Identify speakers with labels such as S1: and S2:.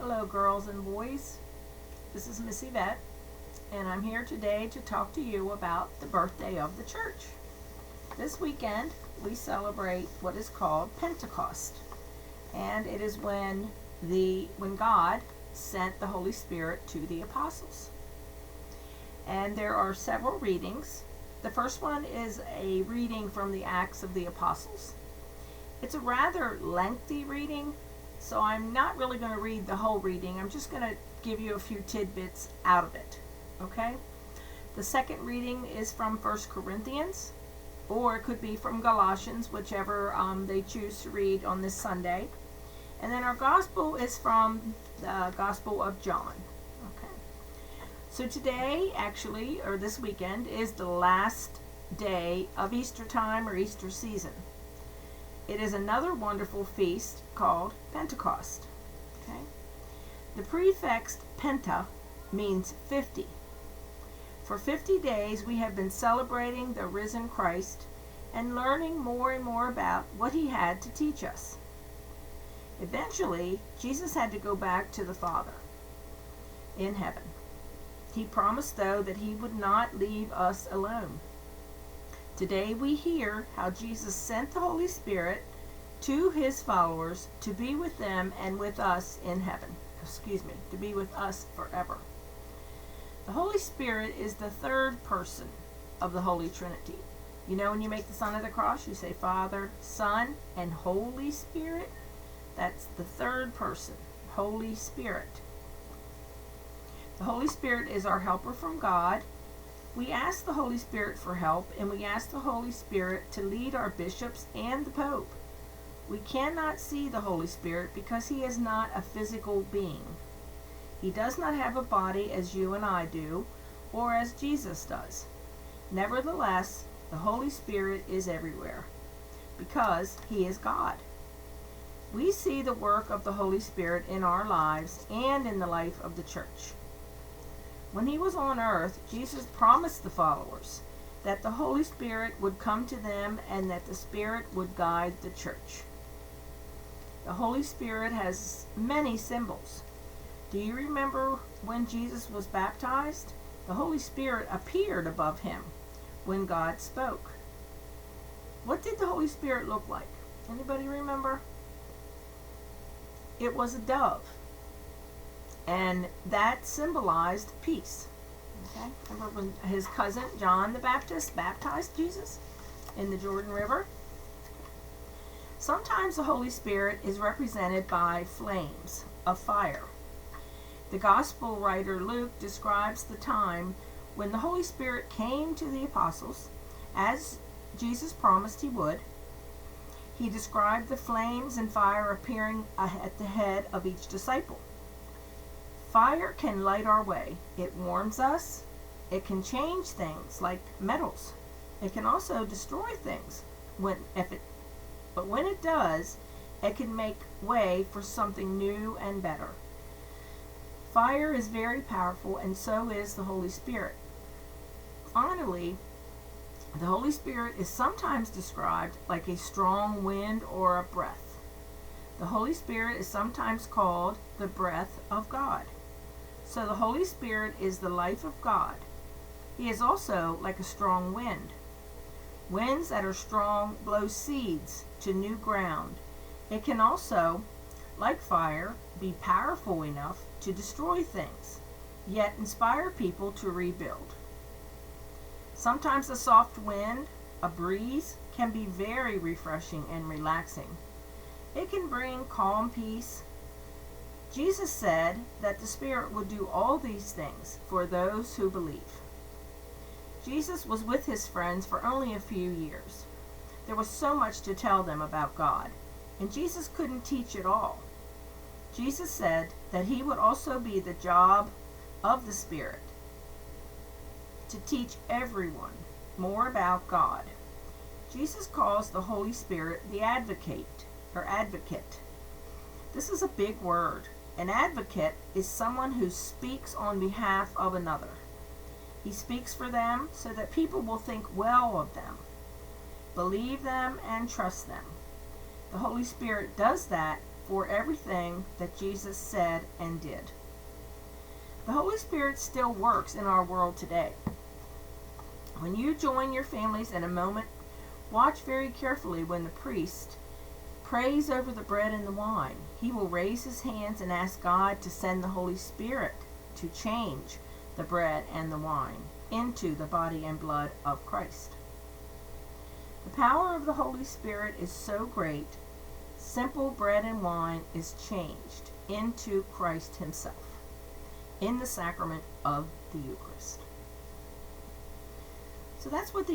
S1: Hello, girls and boys. This is Miss Yvette, and I'm here today to talk to you about the birthday of the church. This weekend, we celebrate what is called Pentecost, and it is when God sent the Holy Spirit to the apostles. And there are several readings. The first one is a reading from the Acts of the Apostles. It's a rather lengthy reading, so I'm not really going to read the whole reading. I'm just going to give you a few tidbits out of it. Okay? The second reading is from 1 Corinthians, or it could be from Galatians, whichever they choose to read on this Sunday. And then our gospel is from the Gospel of John. Okay. So today, actually, or this weekend, is the last day of Easter time or Easter season. It is another wonderful feast called Pentecost. Okay? The prefix Penta means 50. For 50 days we have been celebrating the risen Christ and learning more and more about what he had to teach us. Eventually, Jesus had to go back to the Father in heaven. He promised, though, that he would not leave us alone. Today we hear how Jesus sent the Holy Spirit to his followers to be with them and with us in heaven. To be with us forever. The Holy Spirit is the third person of the Holy Trinity. You know, when you make the sign of the cross, you say Father, Son, and Holy Spirit. That's the third person, Holy Spirit. The Holy Spirit is our helper from God. We ask the Holy Spirit for help, and we ask the Holy Spirit to lead our bishops and the Pope. We cannot see the Holy Spirit because he is not a physical being. He does not have a body as you and I do, or as Jesus does. Nevertheless, the Holy Spirit is everywhere because he is God. We see the work of the Holy Spirit in our lives and in the life of the church. When he was on earth, Jesus promised the followers that the Holy Spirit would come to them and that the Spirit would guide the church. The Holy Spirit has many symbols. Do you remember when Jesus was baptized? The Holy Spirit appeared above him when God spoke. What did the Holy Spirit look like? Anybody remember? It was a dove. And that symbolized peace. Okay? Remember when his cousin John the Baptist baptized Jesus in the Jordan River? Sometimes the Holy Spirit is represented by flames of fire. The Gospel writer Luke describes the time when the Holy Spirit came to the apostles, as Jesus promised he would. He described the flames and fire appearing at the head of each disciple. Fire can light our way. It warms us. It can change things like metals. It can also destroy things. But when it does, it can make way for something new and better. Fire is very powerful, and so is the Holy Spirit. Finally, the Holy Spirit is sometimes described like a strong wind or a breath. The Holy Spirit is sometimes called the breath of God. So the Holy Spirit is the life of God. He is also like a strong wind. Winds that are strong blow seeds to new ground. It can also, like fire, be powerful enough to destroy things, yet inspire people to rebuild. Sometimes a soft wind, a breeze, can be very refreshing and relaxing. It can bring calm peace. Jesus said that the Spirit would do all these things for those who believe. Jesus was with his friends for only a few years. There was so much to tell them about God, and Jesus couldn't teach it all. Jesus said that he would also be the job of the Spirit to teach everyone more about God. Jesus calls the Holy Spirit the advocate or advocate. This is a big word. An advocate is someone who speaks on behalf of another. He speaks for them so that people will think well of them, believe them, and trust them. The Holy Spirit does that for everything that Jesus said and did. The Holy Spirit still works in our world today. When you join your families in a moment, watch very carefully when the priest prays over the bread and the wine. He will raise his hands and ask God to send the Holy Spirit to change the bread and the wine into the body and blood of Christ. The power of the Holy Spirit is so great, simple bread and wine is changed into Christ himself in the sacrament of the Eucharist. So that's what the